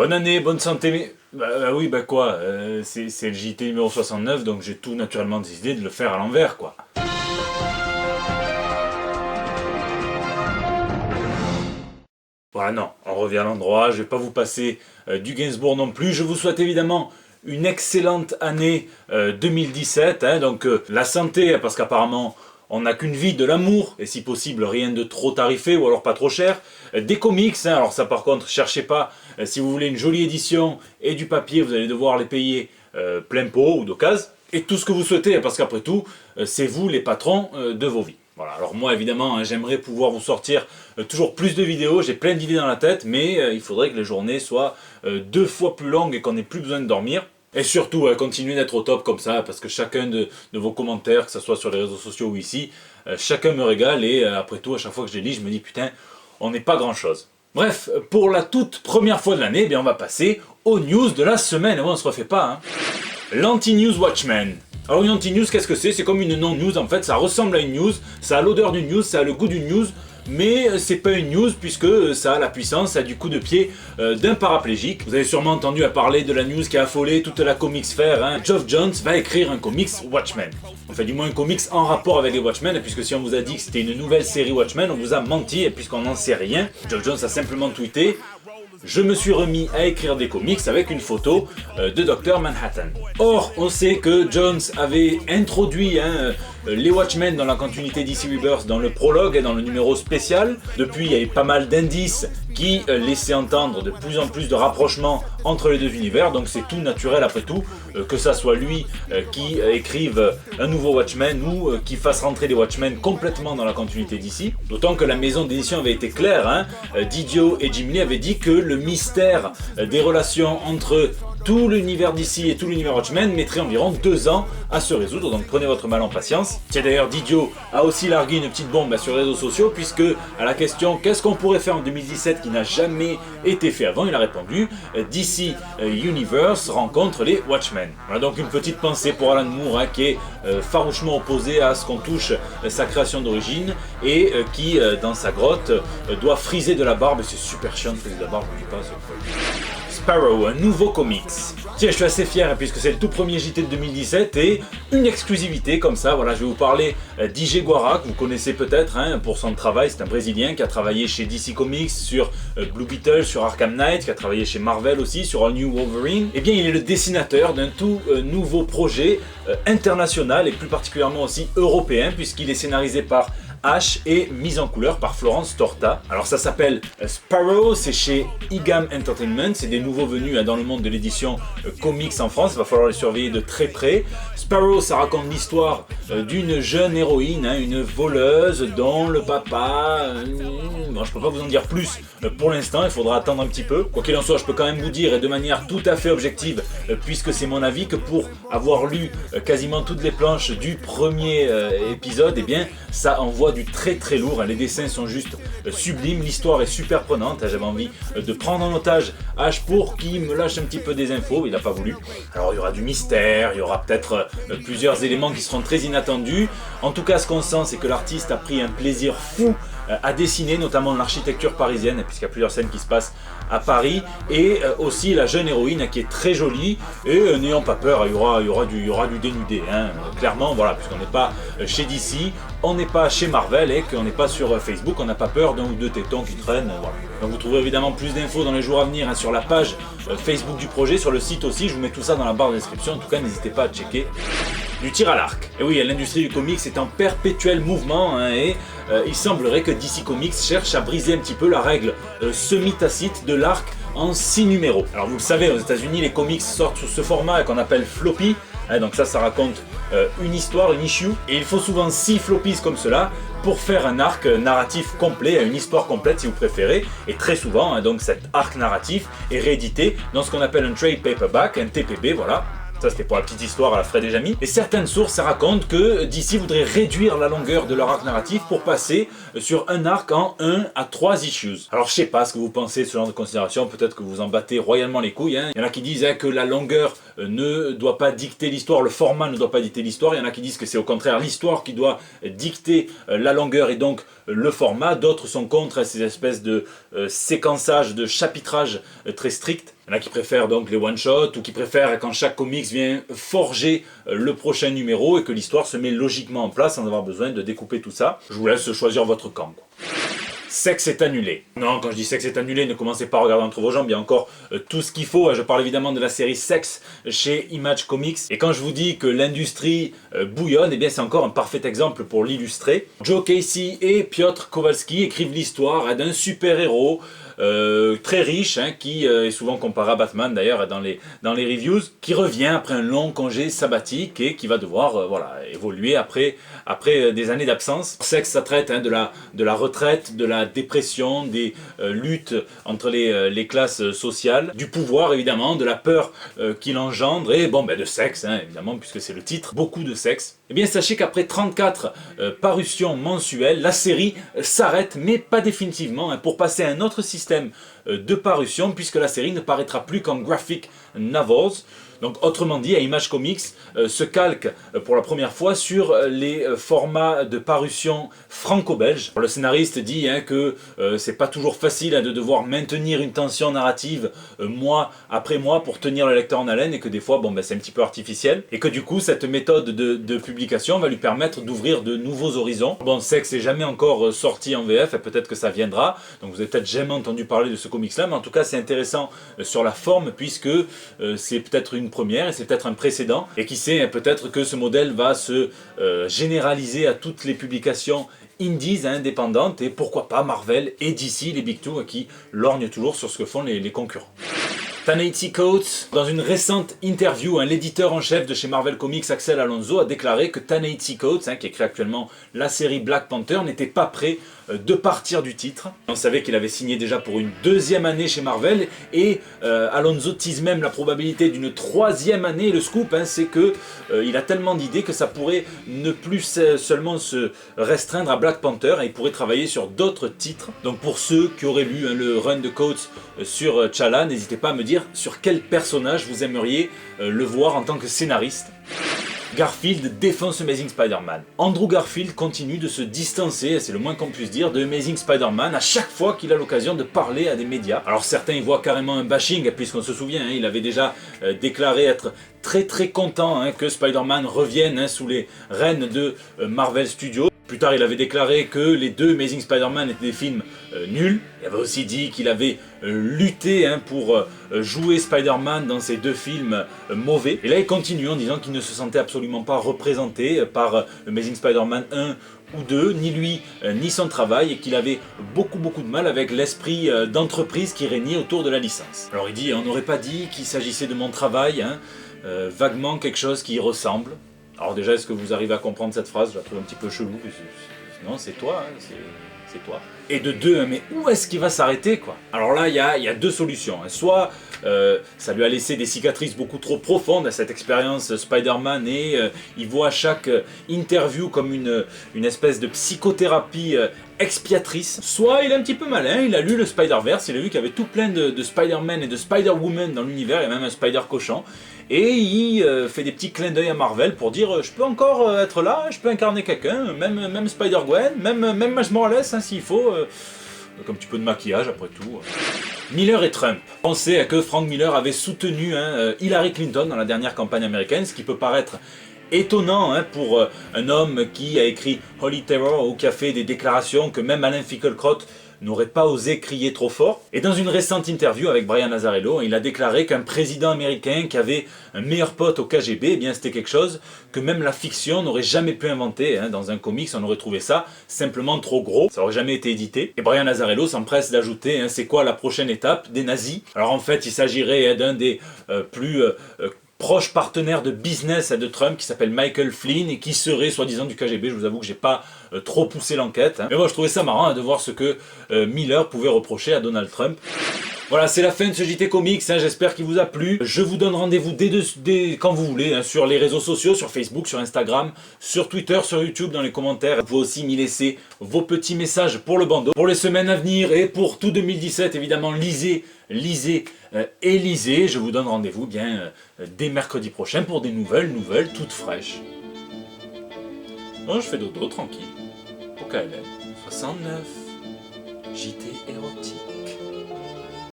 Bonne année, bonne santé. Oui, bah quoi, c'est le JT numéro 69, donc j'ai tout naturellement décidé de le faire à l'envers, quoi. Voilà, non, on revient à l'endroit, je vais pas vous passer du Gainsbourg non plus. Je vous souhaite évidemment une excellente année 2017, hein, donc la santé, parce qu'apparemment on n'a qu'une vie, de l'amour, et si possible rien de trop tarifé ou alors pas trop cher, des comics, hein, alors ça par contre, cherchez pas, si vous voulez une jolie édition et du papier, vous allez devoir les payer plein pot ou d'occasion, et tout ce que vous souhaitez, parce qu'après tout, c'est vous les patrons de vos vies. Voilà, alors moi évidemment hein, j'aimerais pouvoir vous sortir toujours plus de vidéos, j'ai plein d'idées dans la tête, mais il faudrait que les journées soient 2 fois plus longues et qu'on ait plus besoin de dormir. Et surtout, continuez d'être au top comme ça, parce que chacun de vos commentaires, que ce soit sur les réseaux sociaux ou ici, chacun me régale et après tout, à chaque fois que je les lis, je me dis putain, on n'est pas grand chose. Bref, pour la toute première fois de l'année, on va passer aux news de la semaine. Et on se refait pas, hein. L'anti-news Watchmen. Alors une anti-news, qu'est-ce que c'est? C'est comme une non-news en fait, ça ressemble à une news, ça a l'odeur d'une news, ça a le goût d'une news, mais c'est pas une news puisque ça a la puissance, ça a du coup de pied d'un paraplégique. Vous avez sûrement entendu parler de la news qui a affolé toute la comics fair, hein. Geoff Johns va écrire un comics Watchmen. Enfin du moins un comics en rapport avec les Watchmen, puisque si on vous a dit que c'était une nouvelle série Watchmen, on vous a menti, puisqu'on n'en sait rien. Geoff Johns a simplement tweeté: je me suis remis à écrire des comics avec une photo de Dr Manhattan. Or, on sait que Jones avait introduit les Watchmen dans la continuité DC Rebirth dans le prologue et dans le numéro spécial. Depuis, il y avait pas mal d'indices qui laissaient entendre de plus en plus de rapprochements entre les deux univers, donc c'est tout naturel après tout que ça soit lui qui écrive un nouveau Watchmen ou qui fasse rentrer les Watchmen complètement dans la continuité d'ici. D'autant que la maison d'édition avait été claire, hein. Didio et Jim Lee avaient dit que le mystère des relations entre tout l'univers d'ici et tout l'univers Watchmen mettrait environ 2 ans à se résoudre, donc prenez votre mal en patience. Tiens d'ailleurs, Didio a aussi largué une petite bombe sur les réseaux sociaux, puisque à la question qu'est-ce qu'on pourrait faire en 2017 qui n'a jamais été fait avant, il a répondu DC Universe rencontre les Watchmen. Voilà donc une petite pensée pour Alan Moore, hein, qui est farouchement opposé à ce qu'on touche sa création d'origine et qui dans sa grotte doit friser de la barbe, c'est super chiant de friser de la barbe, je sais pas, Sparrow, un nouveau comics. Tiens, je suis assez fier puisque c'est le tout premier JT de 2017 et une exclusivité comme ça. Voilà, je vais vous parler d'Ige Guara, que vous connaissez peut-être hein, pour son travail. C'est un Brésilien qui a travaillé chez DC Comics sur Blue Beetle, sur Arkham Knight, qui a travaillé chez Marvel aussi sur All New Wolverine. Eh bien, il est le dessinateur d'un tout nouveau projet international et plus particulièrement aussi européen, puisqu'il est scénarisé par H et mise en couleur par Florence Torta. Alors ça s'appelle Sparrow, c'est chez IGAM Entertainment, c'est des nouveaux venus dans le monde de l'édition comics en France, il va falloir les surveiller de très près. Sparrow, ça raconte l'histoire d'une jeune héroïne, hein, une voleuse dont le papa... bon, je peux pas vous en dire plus pour l'instant, il faudra attendre un petit peu. Quoi qu'il en soit, je peux quand même vous dire, et de manière tout à fait objective, puisque c'est mon avis, que pour avoir lu quasiment toutes les planches du premier épisode, eh bien ça envoie du très très lourd, les dessins sont juste sublimes, l'histoire est super prenante, j'avais envie de prendre en otage H pour qu'il me lâche un petit peu des infos, il n'a pas voulu. Alors il y aura du mystère, il y aura peut-être plusieurs éléments qui seront très inattendus. En tout cas, ce qu'on sent, c'est que l'artiste a pris un plaisir fou à dessiner, notamment l'architecture parisienne, puisqu'il y a plusieurs scènes qui se passent à Paris, et aussi la jeune héroïne qui est très jolie, et n'ayant pas peur, il y aura du dénudé, hein. Clairement, voilà, puisqu'on n'est pas chez DC, on n'est pas chez Marvel, et qu'on n'est pas sur Facebook, on n'a pas peur d'un ou deux tétons qui traînent, voilà. Donc vous trouverez évidemment plus d'infos dans les jours à venir hein, sur la page Facebook du projet, sur le site aussi, je vous mets tout ça dans la barre de description, en tout cas n'hésitez pas à checker. Du tir à l'arc. Et oui, l'industrie du comics est en perpétuel mouvement hein, et il semblerait que DC Comics cherche à briser un petit peu la règle semi-tacite de l'arc en 6 numéros. Alors vous le savez, aux États-Unis les comics sortent sous ce format qu'on appelle floppy, hein, donc ça raconte une histoire, une issue, et il faut souvent 6 floppies comme cela pour faire un arc narratif complet, une histoire complète si vous préférez, et très souvent hein, donc cet arc narratif est réédité dans ce qu'on appelle un trade paperback, un TPB, voilà. Ça c'était pour la petite histoire à la Fred et Jamy. Et certaines sources racontent que DC voudrait réduire la longueur de leur arc narratif pour passer sur un arc en 1 à 3 issues. Alors je sais pas ce que vous pensez de ce genre de considération, peut-être que vous en battez royalement les couilles. Hein. Il y en a qui disent que la longueur ne doit pas dicter l'histoire, le format ne doit pas dicter l'histoire. Il y en a qui disent que c'est au contraire l'histoire qui doit dicter la longueur et donc le format. D'autres sont contre ces espèces de séquençage, de chapitrage très strict. Il y en a qui préfèrent donc les one-shots ou qui préfèrent quand chaque comics vient forger le prochain numéro et que l'histoire se met logiquement en place sans avoir besoin de découper tout ça. Je vous laisse choisir votre camp, quoi. Sexe est annulé. Non, quand je dis sexe est annulé, ne commencez pas à regarder entre vos jambes, il y a encore tout ce qu'il faut. Je parle évidemment de la série Sexe chez Image Comics. Et quand je vous dis que l'industrie bouillonne, eh bien c'est encore un parfait exemple pour l'illustrer. Joe Casey et Piotr Kowalski écrivent l'histoire d'un super-héros très riche, qui est souvent comparé à Batman d'ailleurs dans les reviews, qui revient après un long congé sabbatique et qui va devoir évoluer après des années d'absence. Sexe, ça traite de la retraite, de la dépression, des luttes entre les classes sociales, du pouvoir évidemment, de la peur qu'il engendre et de sexe évidemment puisque c'est le titre, beaucoup de sexe. Eh bien sachez qu'après 34 parutions mensuelles, la série s'arrête mais pas définitivement pour passer à un autre système de parution puisque la série ne paraîtra plus qu'en graphic novels. Donc autrement dit, Image Comics se calque pour la première fois sur les formats de parution franco-belge. Le scénariste dit que c'est pas toujours facile de devoir maintenir une tension narrative mois après mois pour tenir le lecteur en haleine et que des fois c'est un petit peu artificiel et que du coup cette méthode de publication va lui permettre d'ouvrir de nouveaux horizons. Sexe n'est jamais encore sorti en VF et peut-être que ça viendra, donc vous avez peut-être jamais entendu parler de ce comics là, mais en tout cas c'est intéressant sur la forme puisque c'est peut-être une première et c'est peut-être un précédent et qui sait peut-être que ce modèle va se généraliser à toutes les publications indies indépendantes et pourquoi pas Marvel et DC, les Big Two qui lorgnent toujours sur ce que font les concurrents. Ta-Nehisi Coates, dans une récente interview, l'éditeur en chef de chez Marvel Comics, Axel Alonso, a déclaré que Ta-Nehisi Coates, qui écrit actuellement la série Black Panther, n'était pas prêt de partir du titre. On savait qu'il avait signé déjà pour une deuxième année chez Marvel et Alonso tease même la probabilité d'une troisième année. Le scoop, c'est que il a tellement d'idées que ça pourrait ne plus seulement se restreindre à Black Panther et il pourrait travailler sur d'autres titres. Donc pour ceux qui auraient lu le run de Coates sur T'Challa, n'hésitez pas à me dire sur quel personnage vous aimeriez le voir en tant que scénariste. Garfield défonce Amazing Spider-Man. Andrew Garfield continue de se distancer, c'est le moins qu'on puisse dire, de Amazing Spider-Man à chaque fois qu'il a l'occasion de parler à des médias. Alors certains y voient carrément un bashing, puisqu'on se souvient, il avait déjà déclaré être très très content que Spider-Man revienne sous les rênes de Marvel Studios. Plus tard, il avait déclaré que les deux Amazing Spider-Man étaient des films nuls. Il avait aussi dit qu'il avait lutté pour jouer Spider-Man dans ces deux films mauvais. Et là, il continue en disant qu'il ne se sentait absolument pas représenté par Amazing Spider-Man 1 ou 2, ni lui, ni son travail, et qu'il avait beaucoup de mal avec l'esprit d'entreprise qui régnait autour de la licence. Alors il dit, on n'aurait pas dit qu'il s'agissait de mon travail, vaguement quelque chose qui y ressemble. Alors déjà, est-ce que vous arrivez à comprendre cette phrase? Je la trouve un petit peu chelou. Non, c'est toi, c'est toi. Et de deux, mais où est-ce qu'il va s'arrêter, quoi? Alors là, il y a deux solutions. Soit ça lui a laissé des cicatrices beaucoup trop profondes à cette expérience Spider-Man et il voit chaque interview comme une espèce de psychothérapie expiatrice. Soit il est un petit peu malin, il a lu le Spider-Verse, il a vu qu'il y avait tout plein de Spider-Man et de Spider-Woman dans l'univers, il y a même un Spider-Cochon. Et il fait des petits clins d'œil à Marvel pour dire je peux encore être là, je peux incarner quelqu'un, même Spider-Gwen, même Miles Morales s'il faut, comme un petit peu de maquillage après tout. Miller et Trump. On sait que Frank Miller avait soutenu Hillary Clinton dans la dernière campagne américaine, ce qui peut paraître étonnant pour un homme qui a écrit Holy Terror ou qui a fait des déclarations que même Alain Finkielkraut n'aurait pas osé crier trop fort. Et dans une récente interview avec Brian Azzarello, il a déclaré qu'un président américain qui avait un meilleur pote au KGB, eh bien c'était quelque chose que même la fiction n'aurait jamais pu inventer. Dans un comics, on aurait trouvé ça simplement trop gros, ça aurait jamais été édité. Et Brian Azzarello s'empresse d'ajouter, c'est quoi la prochaine étape des nazis? Alors en fait, il s'agirait d'un des plus proche partenaire de business de Trump qui s'appelle Michael Flynn et qui serait soi-disant du KGB. Je vous avoue que j'ai pas trop poussé l'enquête. Mais moi je trouvais ça marrant de voir ce que Miller pouvait reprocher à Donald Trump. Voilà, c'est la fin de ce JT Comics, j'espère qu'il vous a plu. Je vous donne rendez-vous dès quand vous voulez, sur les réseaux sociaux, sur Facebook, sur Instagram, sur Twitter, sur YouTube, dans les commentaires. Vous pouvez aussi m'y laisser vos petits messages pour le bandeau. Pour les semaines à venir et pour tout 2017, évidemment, lisez et lisez. Je vous donne rendez-vous dès mercredi prochain pour des nouvelles toutes fraîches. Bon, je fais dodo, tranquille. Au KLM 69, JT érotique.